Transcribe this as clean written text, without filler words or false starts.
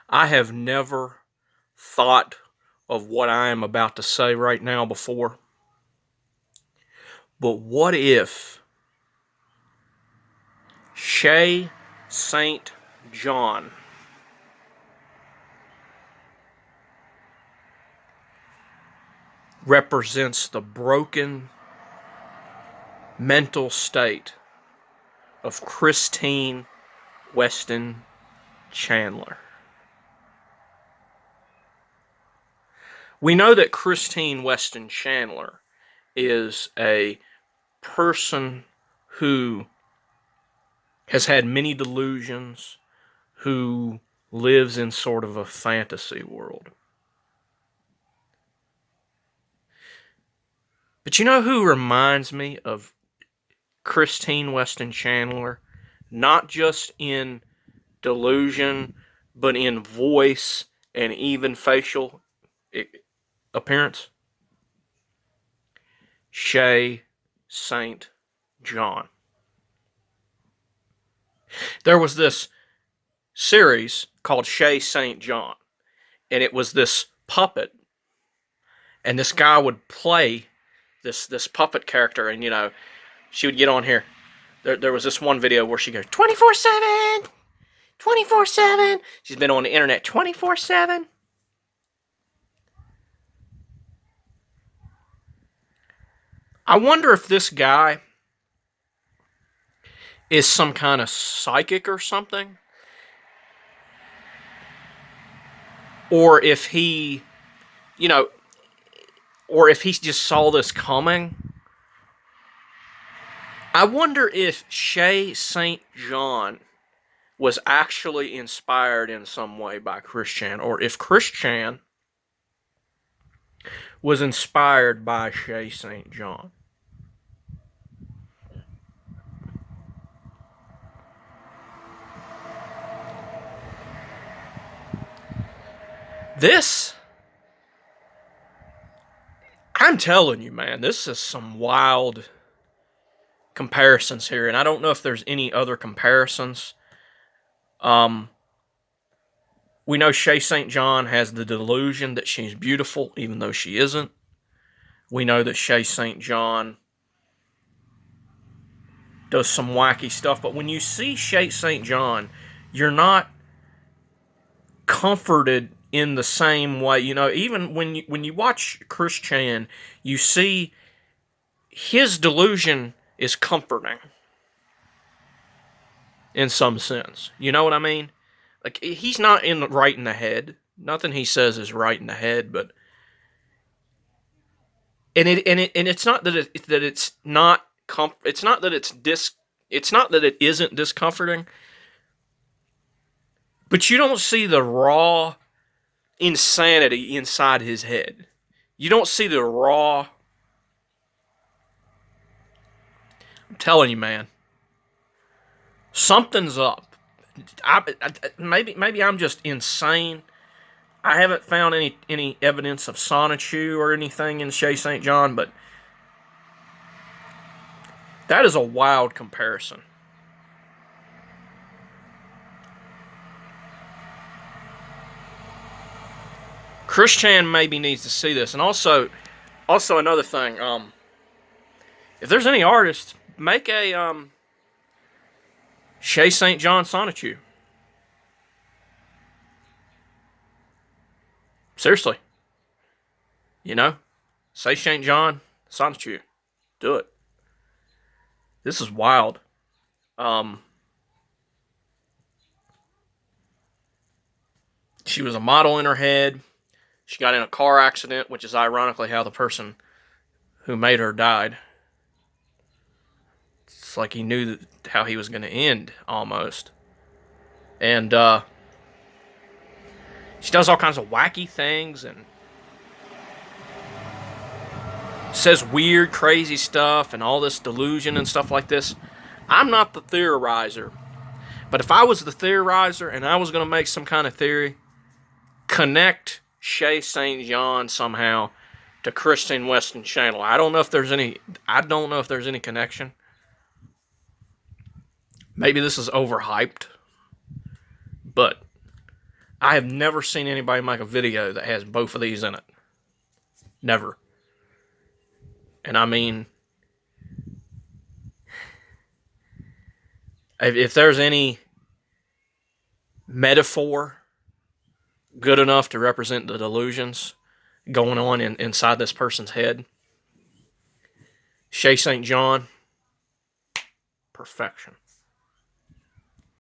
I have never thought of what I am about to say right now before. But what if Shaye St. John represents the broken mental state of Christine Weston Chandler? We know that Christine Weston Chandler is a person who has had many delusions, who lives in sort of a fantasy world. But you know who reminds me of Christine Weston Chandler? Not just in delusion, but in voice and even facial appearance? Shaye St. John. There was this series called Shaye St. John, and it was this puppet, and this guy would play this puppet character, and she would get on here. There was this one video where she goes 24/7, 24/7. She's been on the internet 24/7. I wonder if this guy is some kind of psychic or something, or if he, or if he just saw this coming. I wonder if Shaye St. John was actually inspired in some way by Chris Chan, or if Chris Chan was inspired by Shaye St. John. I'm telling you, man, this is some wild comparisons here, and I don't know if there's any other comparisons. We know Shaye St. John has the delusion that she's beautiful, even though she isn't. We know that Shaye St. John does some wacky stuff, but when you see Shaye St. John, you're not comforted in the same way. Even when you watch Chris Chan, you see his delusion is comforting in some sense. You know what I mean? Like, he's not right in the head. Nothing he says is right in the head, but it's not that it's not it's not that it's not that it isn't discomforting, but you don't see the raw insanity inside his head. You don't see the raw. I'm telling you, man, something's up. Maybe I'm just insane. I haven't found any evidence of Sonichu or anything in Shaye St. John, but that is a wild comparison. Chris Chan maybe needs to see this, and also another thing. If there's any artists, make a Shaye St. John Sonichu. Seriously. Say St. John Sonichu. Do it. This is wild. She was a model in her head. She got in a car accident, which is ironically how the person who made her died. It's like he knew how he was going to end, almost. And she does all kinds of wacky things and says weird, crazy stuff and all this delusion and stuff like this. I'm not the theorizer. But if I was the theorizer and I was going to make some kind of theory, connect Shaye St. John somehow to Christine Weston Chandler. I don't know if there's any connection. Maybe this is overhyped, but I have never seen anybody make a video that has both of these in it. Never. And I mean, if there's any metaphor good enough to represent the delusions going on inside this person's head, Shaye St. John, perfection.